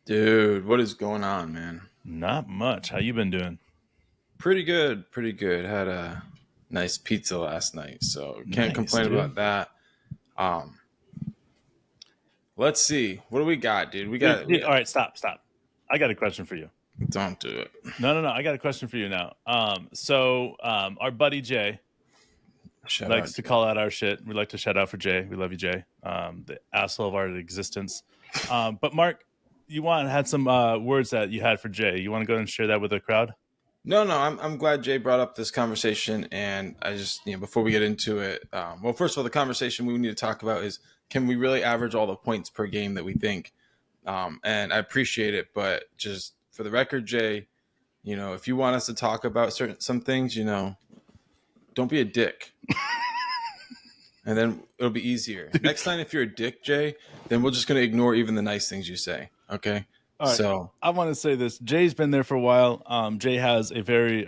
Dude, what is going on, man? Not much. How you been doing? Pretty good, pretty good. Had a nice pizza last night, so can't Nice, complain dude. about that. Um, let's see. What do we got, dude? We Dude, got we dude, got, all right, stop. I got a question for you. don't do it. No. I got a question for you now. Our buddy Jay Shout likes out, to Jay. call out our shit. We like to shout out for Jay. We love you, Jay. The asshole of our existence. But Mark, had some words that you had for Jay. You want to go and share that with the crowd? No. I'm glad Jay brought up this conversation, and I just before we get into it, well, first of all, the conversation we need to talk about is can we really average all the points per game that we think? And I appreciate it, but just for the record, Jay, if you want us to talk about some things, don't be a dick, and then it'll be easier. Next time, if you're a dick, Jay, then we're just gonna ignore even the nice things you say. Okay? All right. So, I want to say this. Jay's been there for a while. Jay has a very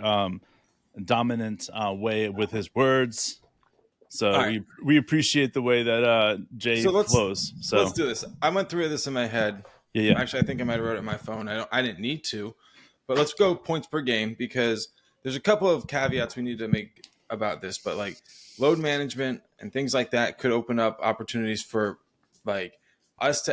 dominant way with his words. all So right. we appreciate the way that Jay So flows. let's So do this. I went through this in my head. yeah. Actually, I think I might have wrote it on my phone. I didn't need to, but let's go points per game because there's a couple of caveats we need to make about this. But like load management and things like that could open up opportunities for like us to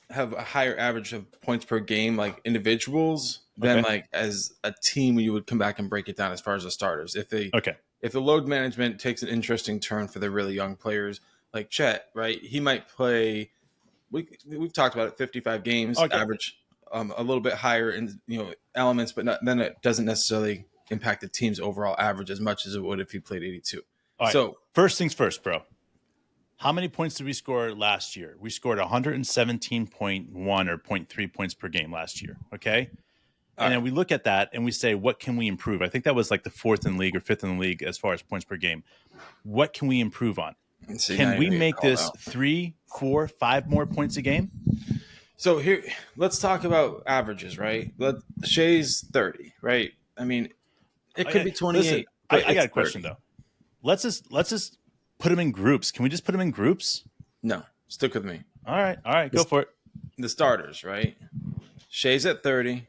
have a higher average of points per game, like individuals, than Okay. like as a team. You would come back and break it down as far as the starters. Okay. If the load management takes an interesting turn for the really young players like Chet, right? He might play. We've talked about it. 55 games Okay. average, a little bit higher in elements, but then it doesn't necessarily impact the team's overall average as much as it would if he played 82. All right. So First things first, bro. How many points did we score last year? We scored 117.1 or zero point 0.3 points per game last year. Okay. all And right, then we look at that and we say, what can we improve? I think that was like the fourth in the league or fifth in the league as far as points per game. What can we improve on? let's see. Now Can you're we gonna get make called this out. 3, 4, 5 more points a game? So here, let's talk about averages, right? Shea's 30, right? I mean, it could be Listen, 28, but I got it's a question 30. though. Let's just put them in groups. Can we just put them in groups? No, stick with me. All right, go The, for it. the starters, right? Shea's at 30.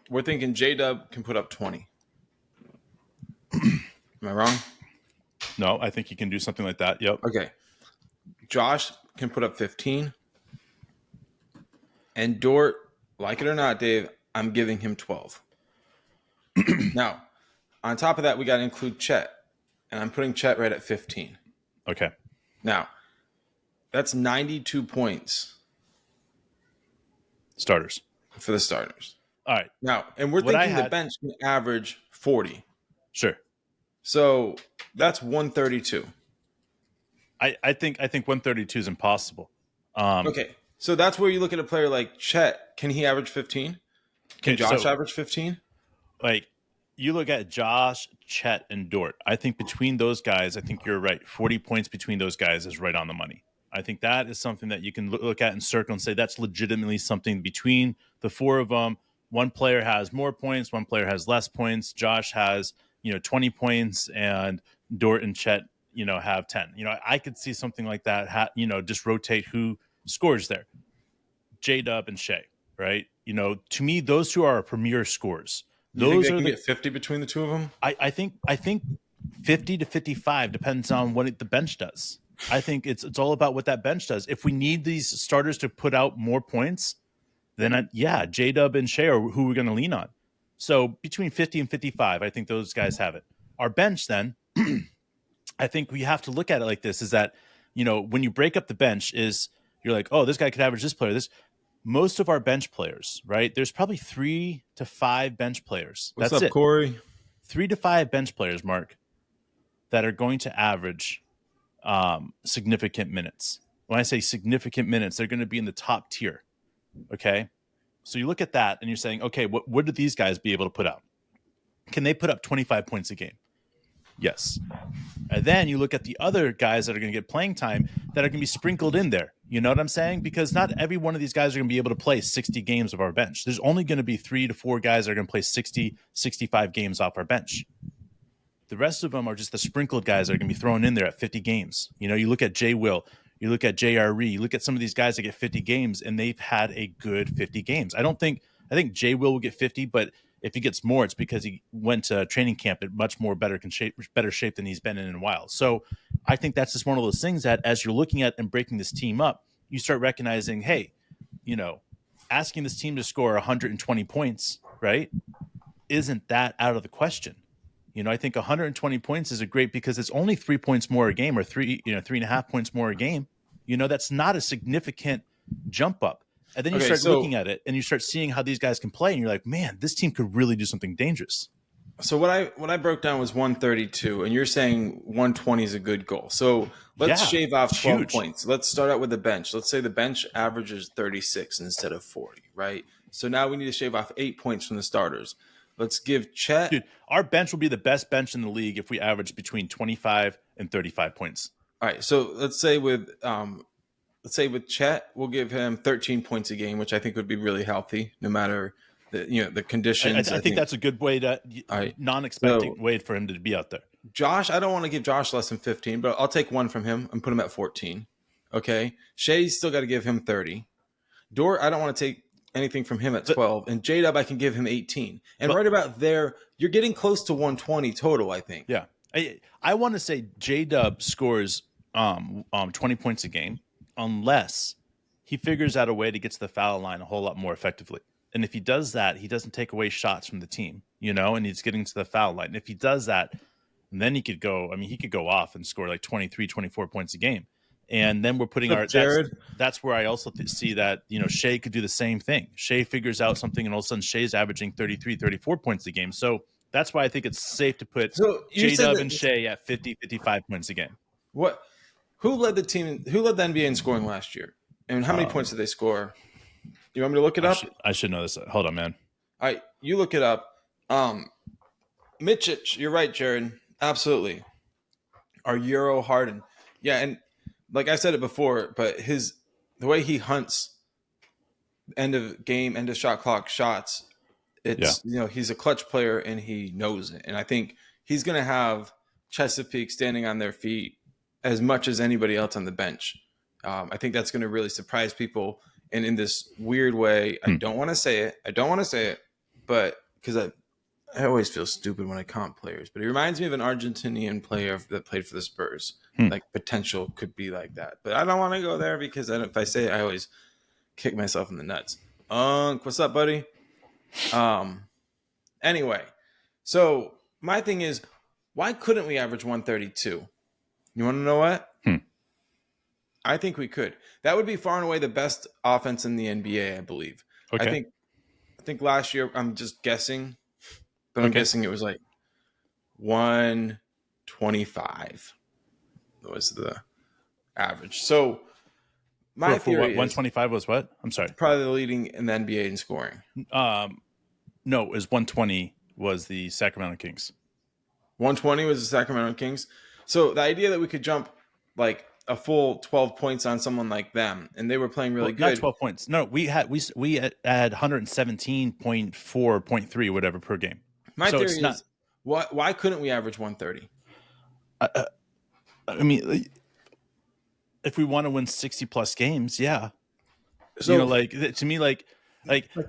We're thinking Jdub can put up 20. Am I wrong? No, I think you can do something like that. Yep. Okay. Josh can put up 15. And Dort, like it or not, Dave, I'm giving him 12. Now, on top of that, we got to include Chet. And I'm putting Chet right at 15. Okay. Now, that's 92 points Starters. for the starters. All right. Now, and we're What I thinking the had, bench can average 40. sure. So that's 132. I think 132 is impossible. Okay. So that's where you look at a player like Chet. Can he average 15? Can Okay, Josh so average 15? like you look at Josh, Chet, and Dort. I think between those guys, I think you're right. 40 points between those guys is right on the money. I think that is something that you can look at and circle and say that's legitimately something between the four of them. One player has more points, one player has less points. Josh has 20 points, and Dort and Chet have 10. I could see something like that. Just rotate who scores there. Jdub and Shea, right? To me, those two are premier scores. You think Those they are can the get 50 between the two of them? I think 50 to 55 depends on what the bench does. I think it's all about what that bench does. If we need these starters to put out more points, then J Dub and Shea are who we're going to lean on. So between 50 and 55, I think those guys have it. Our bench, then, I think we have to look at it like this: is that when you break up the bench, is you're like, oh, this guy could average this player. This most of our bench players, right? There's probably 3 to 5 bench players. What's That's up, it. Corey? 3 to 5 bench players, Mark, that are going to average significant minutes. When I say significant minutes, they're going to be in the top tier. Okay. So you look at that and you're saying, okay, what do these guys be able to put out? Can they put up 25 points a game? Yes. And then you look at the other guys that are going to get playing time that are going to be sprinkled in there. You know what I'm saying? Because not every one of these guys are going to be able to play 60 games of our bench. There's only going to be 3 to 4 guys that are going to play 60, 65 games off our bench. The rest of them are just the sprinkled guys that are going to be thrown in there at 50 games. You look at Jay Will. You look at JRE, you look at some of these guys that get 50 games, and they've had a good 50 games. I think J Will get 50, but if he gets more, it's because he went to training camp at much more better shape than he's been in a while. So I think that's just one of those things that as you're looking at and breaking this team up, you start recognizing, hey, asking this team to score 120 points, right? Isn't that out of the question? I think 120 points is a great because it's only 3 points more a game or 3.5 points more a game. That's not a significant jump up. And then you start looking at it and you start seeing how these guys can play, and you're like, man, this team could really do something dangerous. So what I broke down was 132, and you're saying 120 is a good goal. So let's shave off 12 points. Let's start out with the bench. Let's say the bench averages 36 instead of 40, right? So now we need to shave off 8 points from the starters. Let's give Chet. Dude, our bench will be the best bench in the league if we average between 25 and 35 points. All right. So let's say with Chet, we'll give him 13 points a game, which I think would be really healthy, no matter the conditions. I think that's a good way to non-expecting way for him to be out there. Josh, I don't want to give Josh less than 15, but I'll take one from him and put him at 14. Okay. Shay's still got to give him 30. Dort, I don't want to take anything from him at 12, and Jdub I can give him 18. And right about there, you're getting close to 120 total, I think. Yeah. I want to say Jdub scores 20 points a game unless he figures out a way to get to the foul line a whole lot more effectively. And if he does that, he doesn't take away shots from the team, and he's getting to the foul line. And if he does that, then he could go off and score like 23, 24 points a game. And then we're putting that's where I also see that, Shea could do the same thing. Shea figures out something, and all of a sudden Shea's averaging 33, 34 points a game. So that's why I think it's safe to put J-Dub and Shea at 50, 55 points a game. Who led the NBA in scoring last year? And how many points did they score? You want me to look it up? I should know this. Hold on, man. All right, you look it up. Mitchich, you're right, Jared. Absolutely. Our Euro Harden. Yeah, and like I said it before, but the way he hunts end of game, end of shot clock shots, he's a clutch player and he knows it. And I think he's going to have Chesapeake standing on their feet as much as anybody else on the bench. I think that's going to really surprise people. And in this weird way, I don't want to say it, but because I always feel stupid when I comp players, but he reminds me of an Argentinian player that played for the Spurs. Like potential could be like that, but I don't want to go there because if I say it, I always kick myself in the nuts. What's up, buddy? Anyway, so my thing is, why couldn't we average 132? You want to know what? I think we could. That would be far and away the best offense in the NBA, I believe. Okay. I think last year, I'm just guessing, but I'm guessing it was like 125 was the average. So my theory is 125 was what? I'm sorry. Probably the leading in the NBA in scoring. No, it was 120 was the Sacramento Kings. 120 was the Sacramento Kings. So the idea that we could jump like a full 12 points on someone like them, and they were playing really good. Not 12 points. No, we had 117.4.3 whatever per game. My theory is why couldn't we average 130? I mean, if we want to win 60 plus games, yeah. So to me, like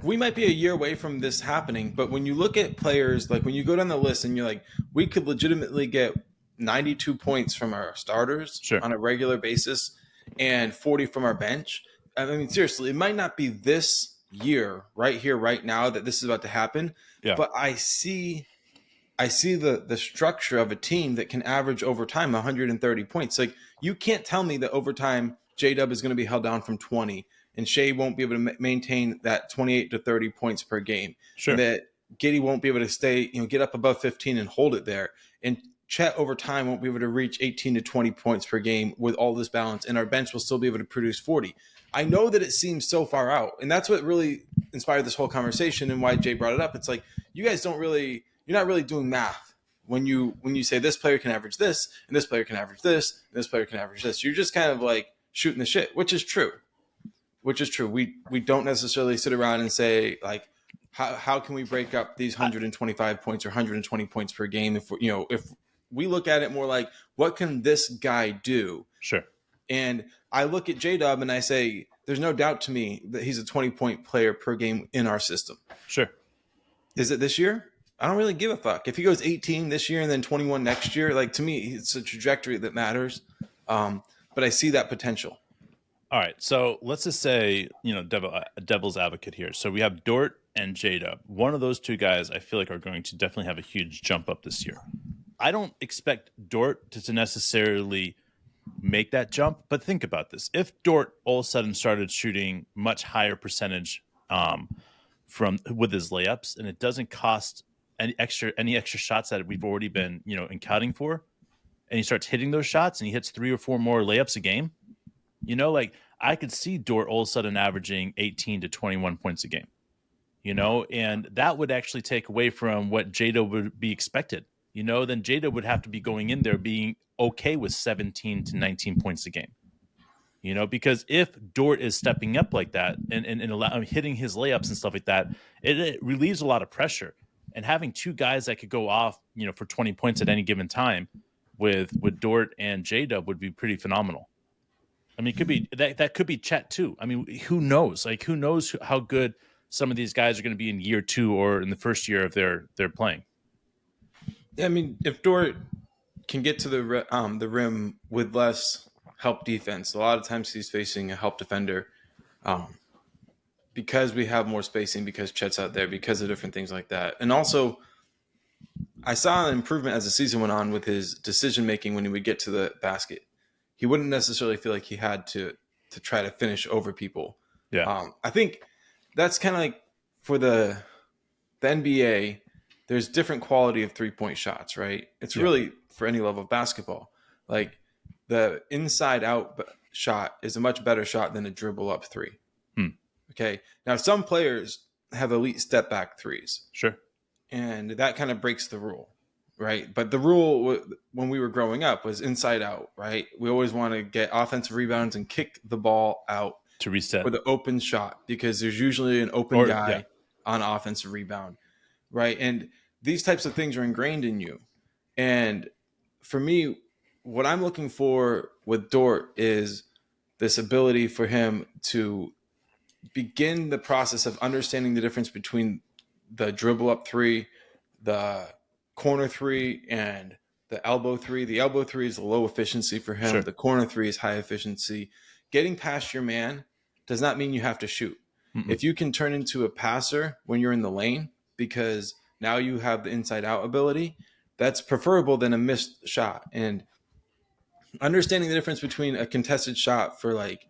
we might be a year away from this happening, but when you look at players, like when you go down the list and you're like, we could legitimately get 92 points from our starters on a regular basis and 40 from our bench. I mean, seriously, it might not be this year right here, right now that this is about to happen. Yeah. But I see the structure of a team that can average over time 130 points. Like you can't tell me that over time J-Dub is going to be held down from 20 and Shea won't be able to maintain that 28 to 30 points per game. And that Giddey won't be able to stay, get up above 15 and hold it there. And Chet over time won't be able to reach 18 to 20 points per game with all this balance, and our bench will still be able to produce 40. I know that it seems so far out, and that's what really inspired this whole conversation and why Jay brought it up. It's like you guys you're not really doing math when you say this player can average this, and this player can average this, and this player can average this. You're just kind of like shooting the shit, which is true. We don't necessarily sit around and say like, how can we break up these 125 points or 120 points per game if we look at it more like, what can this guy do? Sure. And I look at Jdub and I say, there's no doubt to me that he's a 20-point player per game in our system. Sure. Is it this year? I don't really give a fuck. If he goes 18 this year and then 21 next year, like to me, it's a trajectory that matters. But I see that potential. All right. So let's just say, devil's advocate here. So we have Dort and Jdub. One of those two guys I feel like are going to definitely have a huge jump up this year. I don't expect Dort to necessarily make that jump, but think about this. If Dort all of a sudden started shooting much higher percentage from with his layups, and it doesn't cost any extra shots that we've already been, accounting for, and he starts hitting those shots and he hits 3 or 4 more layups a game, like I could see Dort all of a sudden averaging 18 to 21 points a game, and that would actually take away from what Jada would be expected. Then Jada would have to be going in there being okay with 17 to 19 points a game. Because if Dort is stepping up like that and hitting his layups and stuff like that, it relieves a lot of pressure. And having two guys that could go off, for 20 points at any given time with Dort and Jdub would be pretty phenomenal. I mean, it could be that could be Chet too. I mean, who knows? Like, who knows how good some of these guys are going to be in year 2 or in the first year of their playing. I mean, if Dort can get to the rim with less help defense, a lot of times he's facing a help defender because we have more spacing, because Chet's out there, because of different things like that. And also, I saw an improvement as the season went on with his decision-making when he would get to the basket. He wouldn't necessarily feel like he had to try to finish over people. Yeah. I think that's kind of like for the NBA, there's different quality of three-point shots, right? It's really for any level of basketball. Like the inside-out shot is a much better shot than a dribble-up three. Okay. Now, some players have elite step-back threes. Sure. And that kind of breaks the rule, right? But the rule when we were growing up was inside-out, right? We always want to get offensive rebounds and kick the ball out to reset for the open shot because there's usually an open guy on offensive rebound. Right. And these types of things are ingrained in you. And for me, what I'm looking for with Dort is this ability for him to begin the process of understanding the difference between the dribble up three, the corner three, and the elbow three. The elbow three is low efficiency for him. Sure. The corner three is high efficiency. Getting past your man does not mean you have to shoot. Mm-mm. If you can turn into a passer when you're in the lane, because now you have the inside out ability, that's preferable than a missed shot. And understanding the difference between a contested shot for like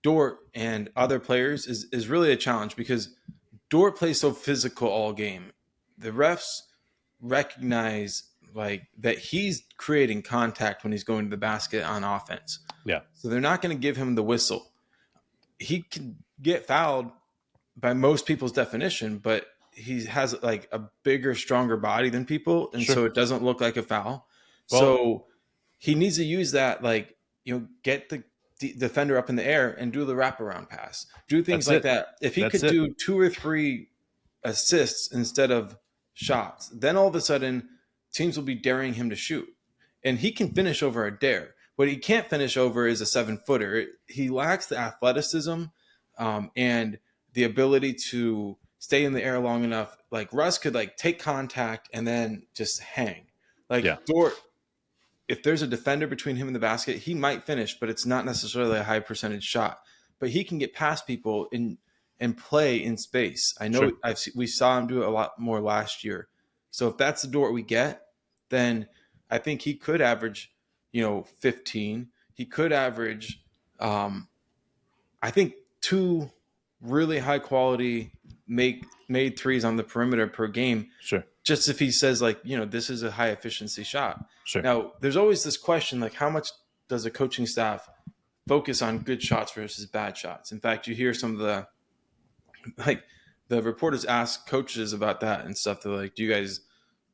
Dort and other players is really a challenge because Dort plays so physical all game. The refs recognize like that he's creating contact when he's going to the basket on offense. Yeah. So they're not going to give him the whistle. He can get fouled by most people's definition, but he has like a bigger, stronger body than people. And so it doesn't look like a foul. Well, so he needs to use that, like, get the defender up in the air and do the wraparound pass, do things like that. If he could do 2 or 3 assists instead of shots, then all of a sudden teams will be daring him to shoot and he can finish over a dare. What he can't finish over is a 7-footer. He lacks the athleticism and the ability to stay in the air long enough. Like Russ could like take contact and then just hang. Like Dort, if there's a defender between him and the basket, he might finish, but it's not necessarily a high percentage shot. But he can get past people and play in space. I know we saw him do it a lot more last year. So if that's the Dort we get, then I think he could average, 15. He could average, I think 2 really high quality made threes on the perimeter per game. Sure. Just if he says like, this is a high efficiency shot. Sure. Now there's always this question, like how much does a coaching staff focus on good shots versus bad shots? In fact, you hear some of the reporters ask coaches about that and stuff. They're like, do you guys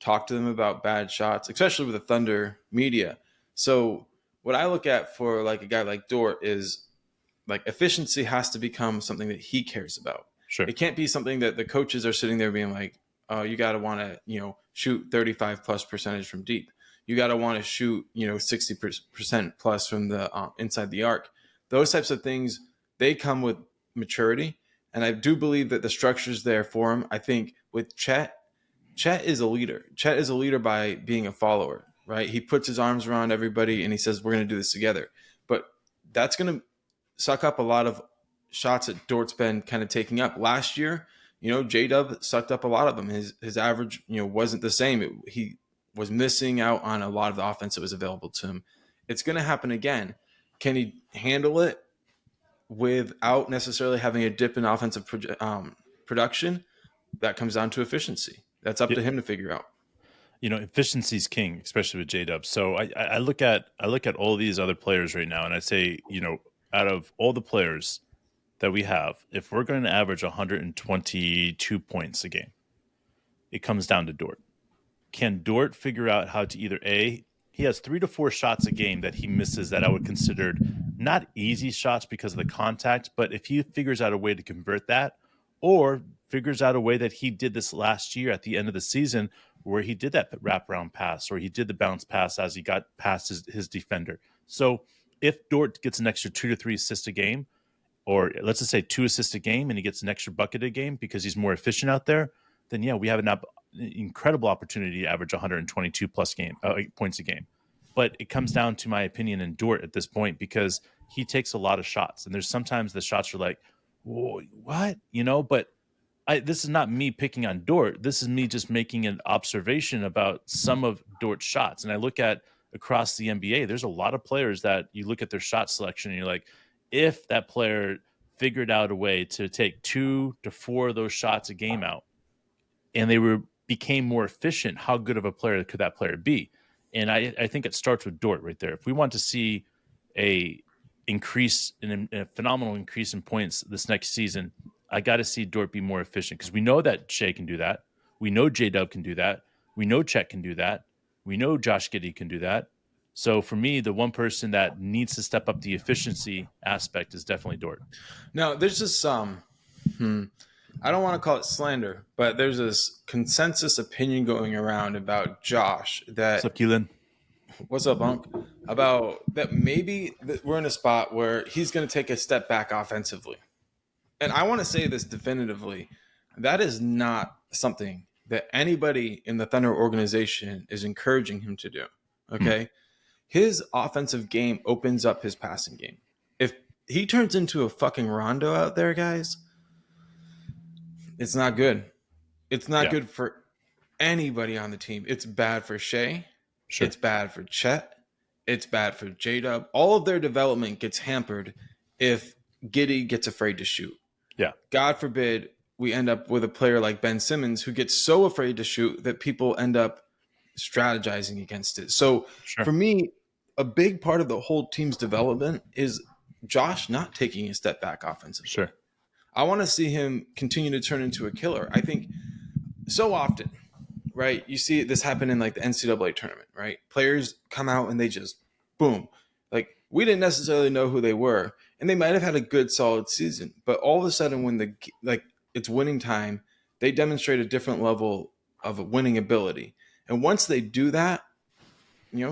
talk to them about bad shots, especially with the Thunder media? So what I look at for like a guy like Dort is like efficiency has to become something that he cares about. Sure. It can't be something that the coaches are sitting there being like, oh, you got to want to, shoot 35+% from deep. You got to want to shoot, 60% plus from the inside the arc. those types of things, they come with maturity. And I do believe that the structure's there for him. I think with Chet is a leader. Chet is a leader by being a follower, right? He puts his arms around everybody and he says, we're going to do this together. But that's going to suck up a lot of shots that Dort's been kind of taking up. Last year, Jdub sucked up a lot of them. His average, wasn't the same. He was missing out on a lot of the offense that was available to him. It's going to happen again. Can he handle it without necessarily having a dip in offensive production? That comes down to efficiency. That's up to him to figure out. Efficiency is king, especially with Jdub. So I look at all these other players right now, and I say, out of all the players that we have, if we're going to average 122 points a game, it comes down to Dort. Can Dort figure out how to either he has 3 to 4 shots a game that he misses that I would consider not easy shots because of the contact, but if he figures out a way to convert that, or figures out a way that he did this last year at the end of the season where he did that wraparound pass or he did the bounce pass as he got past his defender. So if Dort gets an extra 2 to 3 assists a game, or let's just say 2 assists a game, and he gets an extra bucket a game because he's more efficient out there, then yeah, we have an incredible opportunity to average 122 plus points a game. But it comes down to my opinion in Dort at this point because he takes a lot of shots, and there's sometimes the shots are like, whoa, what? But this is not me picking on Dort. This is me just making an observation about some of Dort's shots. And I look at across the NBA, there's a lot of players that you look at their shot selection and you're like, if that player figured out a way to take 2 to 4 of those shots a game out and they became more efficient, how good of a player could that player be? And I think it starts with Dort right there. If we want to see a phenomenal increase in points this next season, I got to see Dort be more efficient because we know that Shea can do that. We know Jdub can do that. We know Chet can do that. We know Josh Giddey can do that. So for me, the one person that needs to step up the efficiency aspect is definitely Dort. Now, there's this I don't want to call it slander, but there's this consensus opinion going around about Josh that What's up, Keelan? What's up, Unc? About that maybe we're in a spot where he's going to take a step back offensively. And I want to say this definitively. That is not something that anybody in the Thunder organization is encouraging him to do. Okay? His offensive game opens up his passing game. If he turns into a fucking Rondo out there, guys, it's not good. It's not good for anybody on the team. It's bad for Shea. Sure. It's bad for Chet. It's bad for Jdub. All of their development gets hampered if Giddey gets afraid to shoot. Yeah. God forbid we end up with a player like Ben Simmons who gets so afraid to shoot that people end up strategizing against it. So for me, a big part of the whole team's development is Josh not taking a step back offensively. Sure. I want to see him continue to turn into a killer. I think so often, right? You see this happen in like the NCAA tournament, right? Players come out and they just boom. Like we didn't necessarily know who they were, and they might have had a good solid season, but all of a sudden when it's winning time, they demonstrate a different level of a winning ability. And once they do that,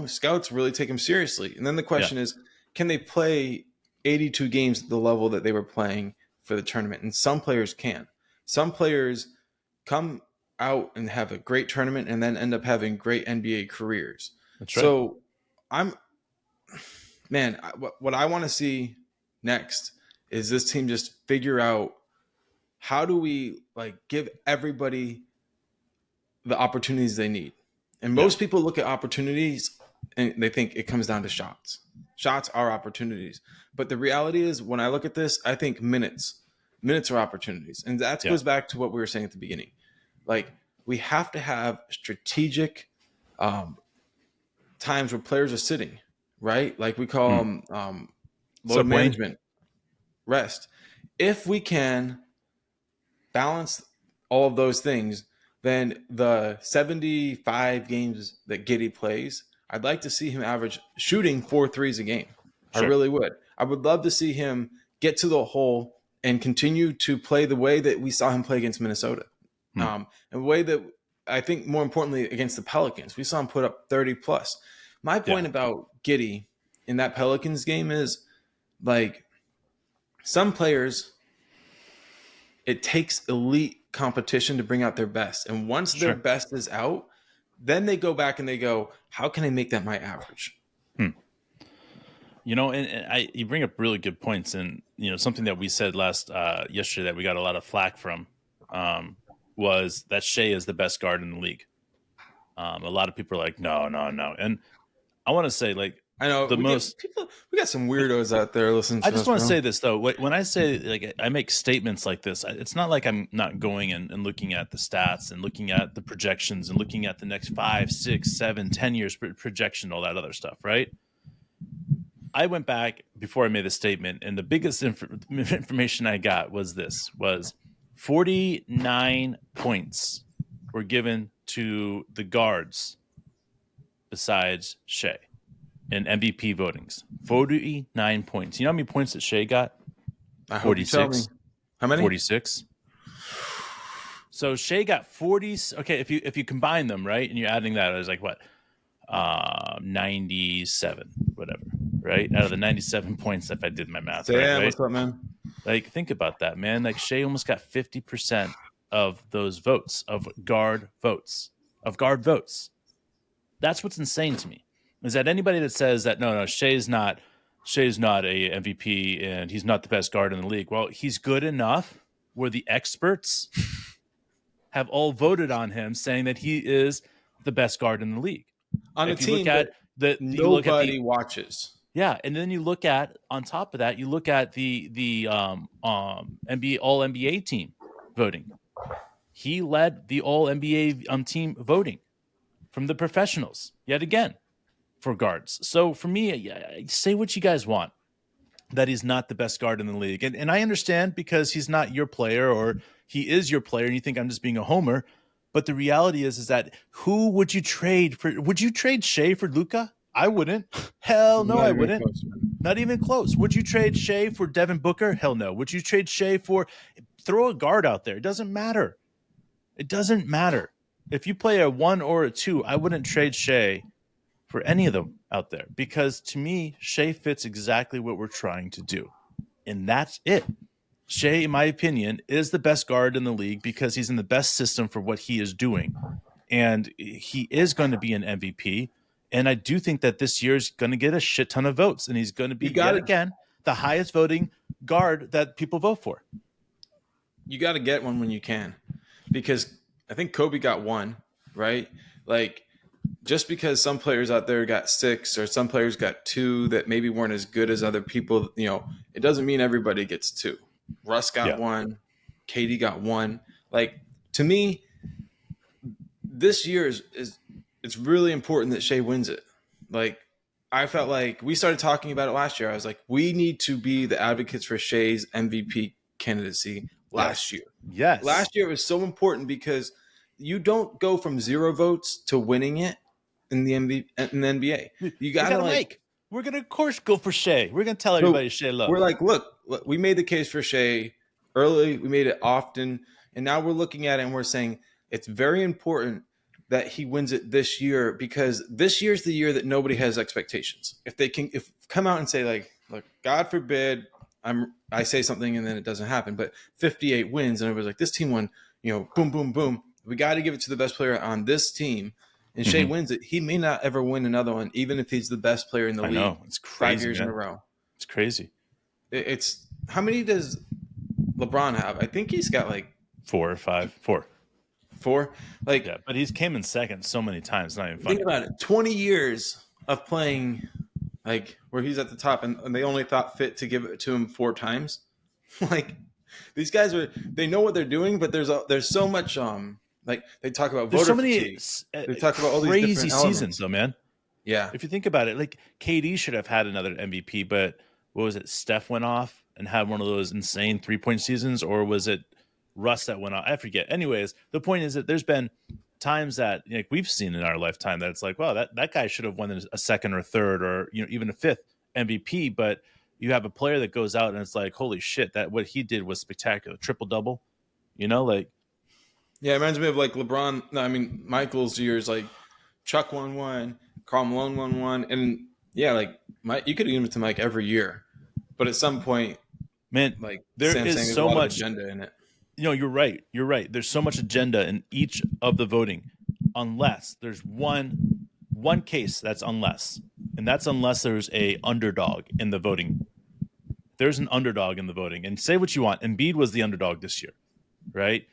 scouts really take them seriously. And then the question is, can they play 82 games at the level that they were playing for the tournament? And some players can. Some players come out and have a great tournament and then end up having great NBA careers. That's right. So what I want to see next is this team just figure out how do we give everybody the opportunities they need. And most people look at opportunities and they think it comes down to shots. Shots are opportunities. But the reality is when I look at this, I think minutes are opportunities. And that goes back to what we were saying at the beginning. We have to have strategic times where players are sitting, right? Like we call them load management, rest. If we can balance all of those things, then the 75 games that Giddey plays, I'd like to see him average shooting 4 threes a game. Sure. I really would. I would love to see him get to the hole and continue to play the way that we saw him play against Minnesota. And the way that I think more importantly against the Pelicans, we saw him put up 30 plus. My point about Giddey in that Pelicans game is some players, it takes elite competition to bring out their best. And once their best is out, then they go back and they go, how can I make that my average? You know, and you bring up really good points. And, you know, something that we said yesterday that we got a lot of flack from was that Shea is the best guard in the league. A lot of people are like, no. And I want to say, like, I know we got some weirdos out there listening to us. I just want to say this, though. When I say, like, I make statements like this, it's not like I'm not going and looking at the stats and looking at the projections and looking at the next 5, 6, 7, 10 years projection, all that other stuff, right? I went back before I made the statement, and the biggest information I got was 49 points were given to the guards besides Shea in MVP votings. 49 points. You know how many points that Shea got? I hope you tell me. How many? 46. So Shea got 40. Okay, if you combine them, right, and you're adding that, it was like what? 97, whatever, right? Out of the 97 points, if I did my math right. What's up, man? Like, think about that, man. Like, Shea almost got 50% of those votes, of guard votes. That's what's insane to me. Is that anybody that says that no, Shea's not a MVP and he's not the best guard in the league. Well, he's good enough where the experts have all voted on him, saying that he is the best guard in the league. On a team that nobody watches. Yeah, and then you look at, on top of that, you look at the NBA All NBA team voting. He led the All NBA team voting from the professionals yet again for guards. So for me, say what you guys want, that he's not the best guard in the league, and I understand because he's not your player, or he is your player, and you think I'm just being a homer. But the reality is that who would you trade for? Would you trade Shea for Luka? I wouldn't. Hell no, I wouldn't. Not even close. Would you trade Shea for Devin Booker? Hell no. Would you trade Shea for? Throw a guard out there. It doesn't matter. It doesn't matter. If you play a 1 or a 2, I wouldn't trade Shea for any of them out there, because to me, Shea fits exactly what we're trying to do, and that's it. Shea, in my opinion, is the best guard in the league because he's in the best system for what he is doing. And he is going to be an MVP. And I do think that this year is going to get a shit ton of votes. And he's going to be, again, the highest voting guard that people vote for. You got to get one when you can. Because I think Kobe got 1, right? Like, just because some players out there got 6 or some players got 2 that maybe weren't as good as other people, you know, it doesn't mean everybody gets 2. Russ got 1. KD got 1. Like, to me, this year is it's really important that Shea wins it. Like, I felt like we started talking about it last year. I was like, we need to be the advocates for Shea's MVP candidacy last year. Yes. Last year it was so important because you don't go from 0 votes to winning it in the NBA. You gotta like. We're going to, of course, go for Shea. We're going to tell everybody Shea love. We're like, look, we made the case for Shea early. We made it often. And now we're looking at it and we're saying it's very important that he wins it this year, because this year's the year that nobody has expectations. If they can come out and say, like, look, God forbid I say something and then it doesn't happen, but 58 wins and everybody's like, this team won, you know, boom, boom, boom. We got to give it to the best player on this team. And Shea wins it. He may not ever win another one, even if he's the best player in the league. I know. It's crazy, 5 years in a row. It's crazy. It's how many does LeBron have? I think he's got like 4 or 5. 4. 4? Like, yeah, but he's came in second so many times. It's not even funny. Think about it. 20 years of playing, like, where he's at the top, and they only thought fit to give it to him 4 times. Like, these guys they know what they're doing, but there's so much like, they talk about voter fatigue. They talk about all these crazy different seasons, though, man. Yeah. If you think about it, like, KD should have had another MVP, but what was it? Steph went off and had one of those insane 3-point seasons, or was it Russ that went off? I forget. Anyways, the point is that there's been times that, like, we've seen in our lifetime that it's like, wow, that guy should have won a 2nd or 3rd or, you know, even a 5th MVP, but you have a player that goes out and it's like, holy shit, that what he did was spectacular. Triple-double, you know, like. Yeah, it reminds me of like LeBron. No, I mean, Michael's years, like Chuck won 1, Karl Malone won 1. And yeah, like you could give it to Mike every year. But at some point, Man, Like there Sam is saying, there's a so lot of much. agenda in it. You're right. You're right. There's so much agenda in each of the voting, unless there's one case that's unless, and that's unless there's a underdog in the voting. There's an underdog in the voting, and say what you want. Embiid was the underdog this year, right?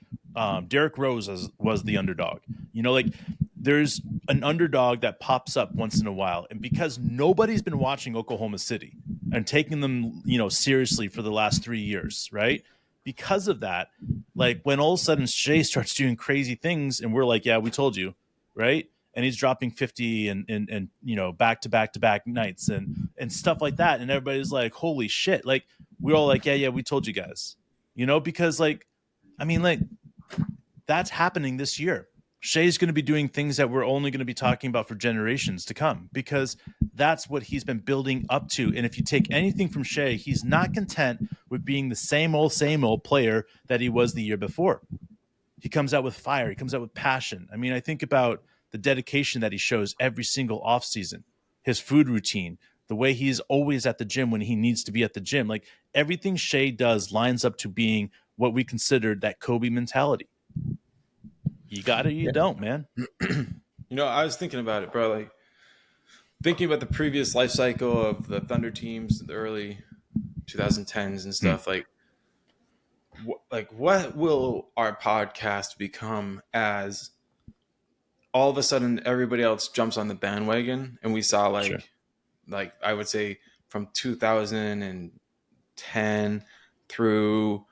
Derrick Rose was the underdog. Like there's an underdog that pops up once in a while, and because nobody's been watching Oklahoma City and taking them, seriously for the last 3 years, right? Because of that, like when all of a sudden Shea starts doing crazy things, and we're like, yeah, we told you, right? And he's dropping 50 and back to back to back nights and stuff like that, and everybody's like, holy shit! Like we're all like, yeah, we told you guys, because like, I mean, like that's happening this year. Shea's going to be doing things that we're only going to be talking about for generations to come because that's what he's been building up to. And if you take anything from Shea, he's not content with being the same old player that he was the year before. He comes out with fire. He comes out with passion. I mean, I think about the dedication that he shows every single offseason, his food routine, the way he's always at the gym when he needs to be at the gym. Like everything Shea does lines up to being what we considered that Kobe mentality. You got it, you don't, man. I was thinking about it, bro. Like thinking about the previous life cycle of the Thunder teams, the early 2010s and stuff. What will our podcast become as all of a sudden everybody else jumps on the bandwagon, and we saw Sure. like I would say from 2010 through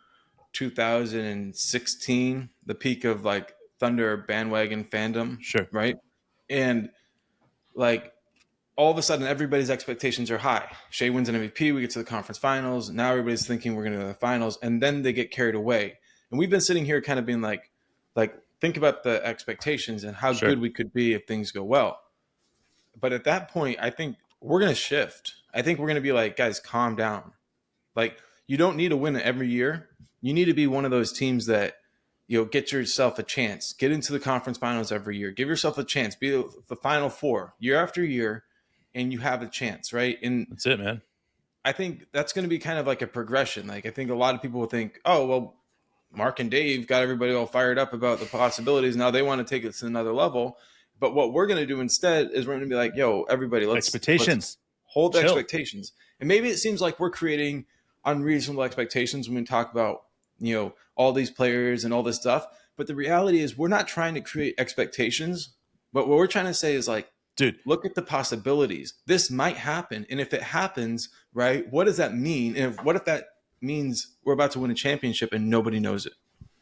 2016, the peak of like Thunder bandwagon fandom, Sure. right? And like all of a sudden everybody's expectations are high. Shea wins an MVP, we get to the conference finals. Now everybody's thinking we're going to go to the finals, and then they get carried away. And we've been sitting here kind of being like think about the expectations and how Sure. good we could be if things go well. But at that point, I think we're going to shift. I think we're going to be like, guys, calm down. Like you don't need to win every year. You need to be one of those teams that get yourself a chance, get into the conference finals every year, give yourself a chance, be the Final Four year after year, and you have a chance, right? And that's it, man. I think that's going to be kind of like a progression. Like I think a lot of people will think, oh, well, Mark and Dave got everybody all fired up about the possibilities. Now they want to take it to another level. But what we're going to do instead is we're going to be like, yo, everybody, let's hold Chill. expectations. And maybe it seems like we're creating unreasonable expectations when we talk about, all these players and all this stuff. But the reality is we're not trying to create expectations. But what we're trying to say is like, dude, look at the possibilities. This might happen. And if it happens, right, what does that mean? And what if that means we're about to win a championship and nobody knows it?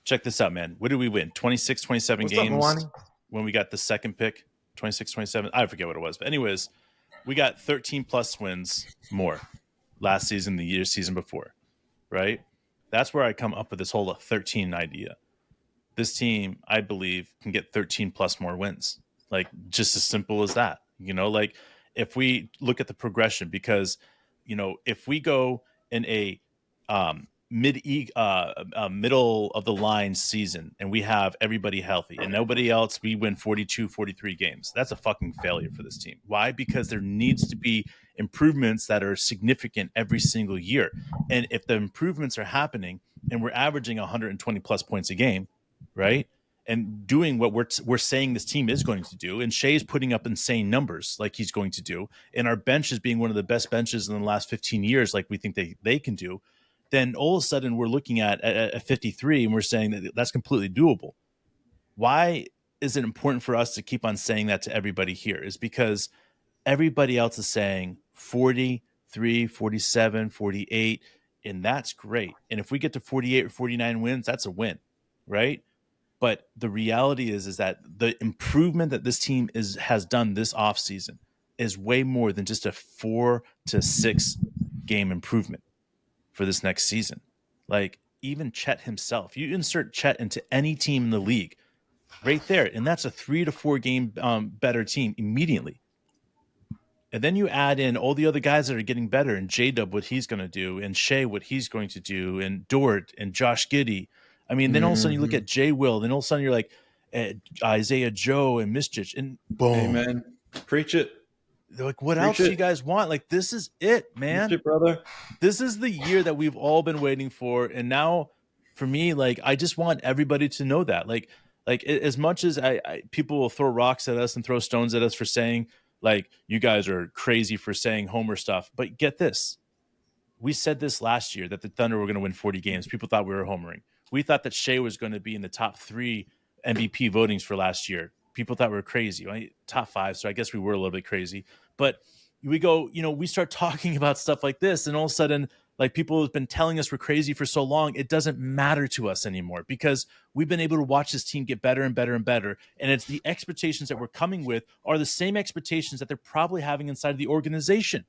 Check this out, man. What did we win? 26, 27 What's games up, when we got the second pick? 26, 27. I forget what it was. But anyways, we got 13 plus wins more last season, the season before, right? That's where I come up with this whole 13 idea. This team, I believe, can get 13 plus more wins. Like just as simple as that. Like if we look at the progression, because if we go in a middle of the line season and we have everybody healthy and nobody else, we win 42, 43 games. That's a fucking failure for this team. Why? Because there needs to be improvements that are significant every single year. And if the improvements are happening and we're averaging 120 plus points a game, right? And doing what we're saying this team is going to do, and Shea's putting up insane numbers like he's going to do, and our bench is being one of the best benches in the last 15 years like we think they can do, then all of a sudden we're looking at 53 and we're saying that that's completely doable. Why is it important for us to keep on saying that to everybody here? Is because everybody else is saying 43, 47, 48, and that's great. And if we get to 48 or 49 wins, that's a win, right? But the reality is that the improvement that this team has done this offseason is way more than just a 4 to 6 game improvement for this next season. Like even Chet himself, you insert Chet into any team in the league right there, and that's a 3 to 4 game better team immediately. And then you add in all the other guys that are getting better, and Jdub, what he's going to do, and Shea, what he's going to do, and Dort and Josh Giddey. I mean, then all of a sudden you look at J. Will, then all of a sudden you're like Isaiah Joe and Mischich, and boom. Amen. Preach it. They're like, what else do you guys want? Like, this is it, man. Shit, brother. This is the year that we've all been waiting for. And now for me, like, I just want everybody to know that. Like as much as people will throw rocks at us and throw stones at us for saying, like, you guys are crazy for saying Homer stuff. But get this. We said this last year that the Thunder were going to win 40 games. People thought we were homering. We thought that Shea was going to be in the top 3 MVP votings for last year. People thought we were crazy. Right? Top 5, so I guess we were a little bit crazy. But we go, we start talking about stuff like this, and all of a sudden, like, people have been telling us we're crazy for so long, it doesn't matter to us anymore because we've been able to watch this team get better and better and better. And it's the expectations that we're coming with are the same expectations that they're probably having inside of the organization.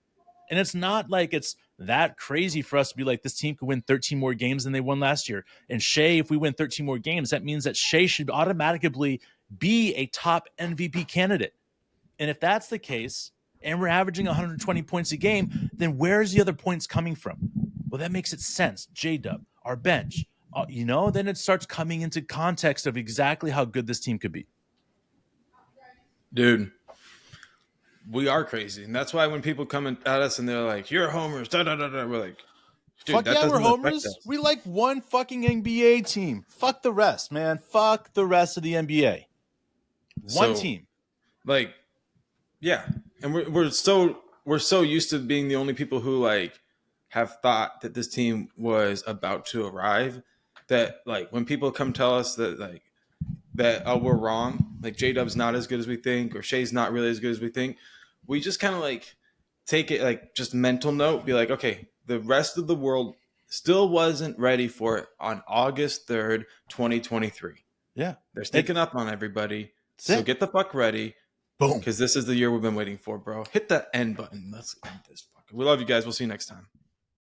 And it's not like it's that crazy for us to be like, this team could win 13 more games than they won last year. And Shea, if we win 13 more games, that means that Shea should automatically be a top MVP candidate. And if that's the case, and we're averaging 120 points a game, then where's the other points coming from? Well, that makes it sense. Jdub, our bench, then it starts coming into context of exactly how good this team could be. Dude, we are crazy. And that's why when people come at us and they're like, you're homers, da da da da, we're like, dude, fuck yeah, we're homers. We like one fucking NBA team. Fuck the rest, man. Fuck the rest of the NBA. One team. Like, yeah. And we're so used to being the only people who, like, have thought that this team was about to arrive that, like, when people come tell us that, like, that, oh, we're wrong, like, J-Dub's not as good as we think, or Shea's not really as good as we think, we just kind of, like, take it, like, just mental note, be like, okay, the rest of the world still wasn't ready for it on August 3rd, 2023. Yeah. They're sneaking up on everybody. So get the fuck ready. Boom. Because this is the year we've been waiting for, bro. Hit that end button. Let's end this fucker. We love you guys. We'll see you next time.